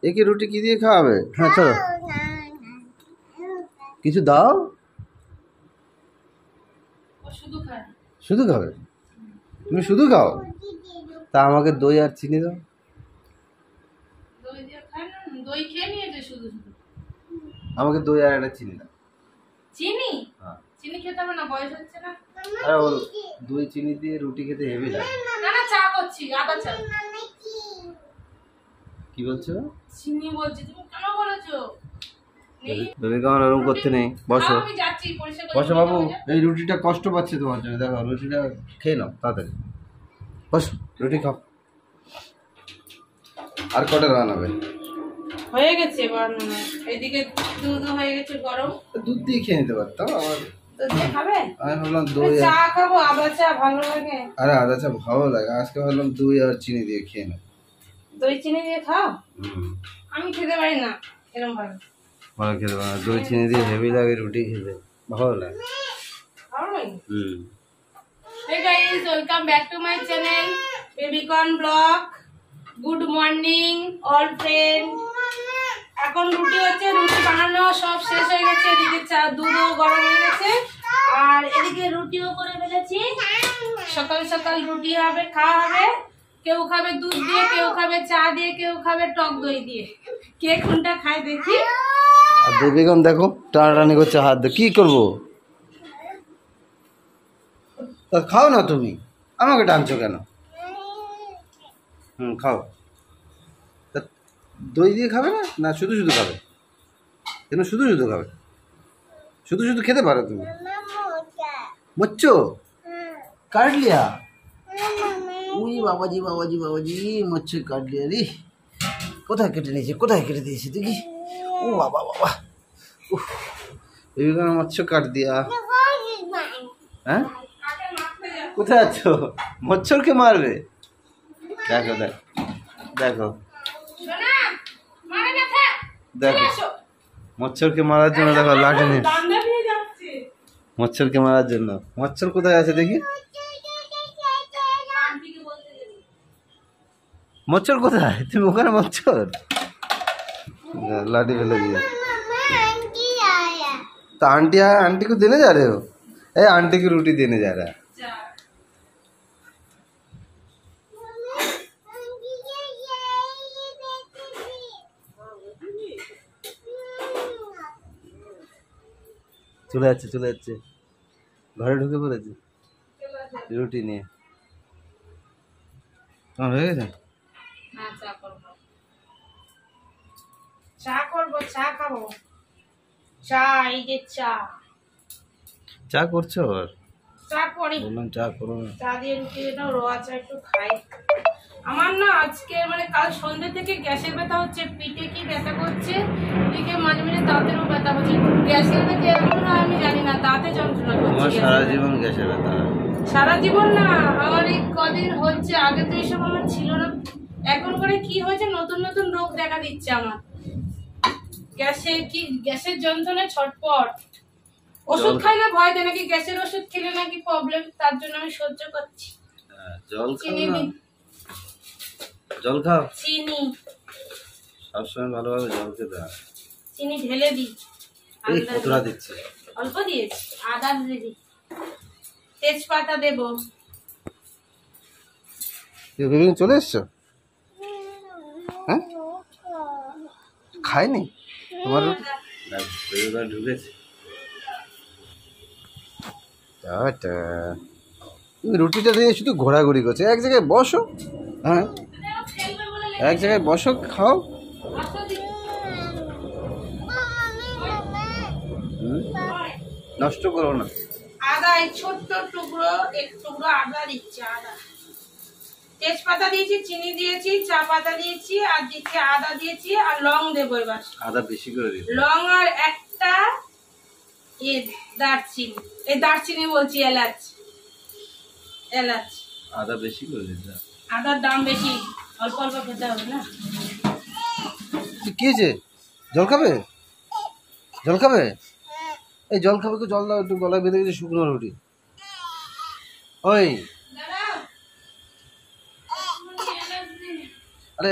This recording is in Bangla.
একে রুটি কি দিয়ে খাওয়াবে? হ্যাঁ চলো, কিছু দাও। শুধু খাবে? তুমি শুধু খাও? তা আমাকে দই আর চিনি দাও। আমাকে দই আর একটা চিনি দাও। চিনি? চিনি খেতে হবে না, বয়স হচ্ছে না। আরে ও দই চিনি দিয়ে রুটি খেতে হেভি লাগে। না না, চা করছি, আদা চা। কি বলছো? চিনি বলছি, তুমি কেন বলেছো? বেবি কামান ওরকম করতে নেই, বসো। আমি যাচ্ছি পরিষ্কার করে। বসো বাবু, এই রুটিটা কষ্ট পাচ্ছে তোমার জন্য, দেখো রুটিটা খেয়ে নাও তাড়াতাড়ি। বসো, রুটি খাও। আর কটা রান্নাবে? হয়ে গেছে বানানো, এদিকে দুধ হয়ে গেছে গরম। দুধ দিয়ে খেয়ে নিতে পারতাম। আমার দুধ দিয়ে খাবে? আমি ভাবলাম দই। চা খাবো, আদা চা ভালো লাগে। আরে আদা চা ভালো লাগে, আজকে ভাবলাম দই আর চিনি দিয়ে খেয়ে নেব। দই চিনি দিয়ে খাও? আমি খেতে পারি না এরকম ভাবে। ভালো খেতে পারে না, দই চিনি দিয়ে হেভি লাগে রুটি খেতে, ভালো লাগে। ভালো লাগে। Hey guys, welcome back to my channel, Babycon Vlog. Good morning all friends. এখন রুটি হচ্ছে, রুটি বানানো সব শেষ হয়ে গেছে। এদিকে চা দুধও গরম হয়ে গেছে, আর এদিকে রুটিও করে ফেলেছি। সকাল সকাল রুটি হবে, খাওয়া হবে। কেউ খাবে দুধ দিয়ে, কেউ খাবে চা দিয়ে, কেউ খাবে টক দই দিয়ে। কে কোনটা খায় দেখি। আর বেবিগন দেখো টানাটানি করছে হাত দিয়ে, কি করবো? তা খাও না তুমি, আমাকে টানছো কেন? খাও। তা দই দিয়ে খাবে না? না শুধু শুধু খাবে? কেন শুধু শুধু খাবে? শুধু শুধু খেতে পারো তুমি? মচ্ছো কাট লিয়া? উই বাবাজি বাবাজি বাবাজি, মচ্ছো কাট লিয়া রে। কোথায় কেটে নিয়েছে, কোথায় কেটে দিয়েছে দেখি। ও বাবা বাবা, এইগুলো মচ্ছো কাট দিয়া। হ্যাঁ কোথায় আছো? মচ্ছরকে মারবে? দেখো দেখো দেখো দেখো, মচ্ছরকে মারার জন্য দেখো লাঠি নিয়ে। মচ্ছরকে মারার জন্য। মচ্ছর কোথায় আছে দেখি, মচ্ছর কোথায়? তুমি ওখানে মচ্ছর, लाठी फैले दिया। तो आंटी आया, आंटी को देने जा रहे हो? ए आंटी की रोटी देने जा रहा है। চলে যাচ্ছে ঘরে ঢুকে পড়েছে রুটি নিয়ে। তোমার হয়ে গেছে? চা করবো, চা খাবো। চা, এই যে চা। চা করছো? আর চা করি, বললাম চা করো না। চা দিয়ে রুটি দাও, রোয়া চা একটু খাই। আমার না আজকে মানে কাল সন্ধ্যে থেকে গ্যাসের ব্যথা হচ্ছে, পিঠে কি ব্যথা করছে, এদিকে মাঝে মাঝে দাঁতেরও ব্যথা হচ্ছে। গ্যাসের ব্যথা এমন হয় আমি জানি না, দাঁতে যন্ত্রণা করছে। আমার সারা জীবন গ্যাসের ব্যথা। সারা জীবন না, আমার এই কদিন হচ্ছে, আগে তো এসব আমার ছিল না। এখন করে কি হয়েছে, নতুন নতুন রোগ দেখা দিচ্ছে আমার। গ্যাসের যন্ত্রণায় ছটপট। ওষুধ খাই না, ভয় দেয় নাকি গ্যাসের ওষুধ খেলে নাকি প্রবলেম, তার জন্য আমি সহ্য করছি। জল খাও, জল খাও। চিনি সবসময় ভালোভাবে জল খেতে হয়। চিনি ঢেলে দিই। কতটা দিচ্ছে? অল্প দিয়েছি, আদা দিই, তেজপাতা দেবো। চলে এসছো? হ্যাঁ খাইনি তোমার ঢুকেছে। তুমি রুটিটা দিয়ে শুধু ঘোরাঘুরি করছো, এক জায়গায় বসো। হ্যাঁ এক জায়গায় বসো, খাও। নষ্ট করো না। আদা এই ছোট্ট টুকরো, এক টুকরো আদা দিচ্ছি। আদা, তেজপাতা দিয়েছি, চিনি দিয়েছি, চা পাতা দিয়েছি, আর দিচ্ছি আদা দিয়েছি, আর লং দেবো এবার। আদা বেশি করে দিই। লং আর একটা দারচিনি, এই দারচিনি বলছি, এলাচ। এলাচ আদা বেশি করে দিই। আদার দাম বেশি, অল্প অল্প খেতে হবে না। কি হয়েছে? জল খাবে? জল খাবে? এই জল খাবে, জল দাও একটু, গলায় বেঁধে গেছে শুকনো রুটি। ওই আরে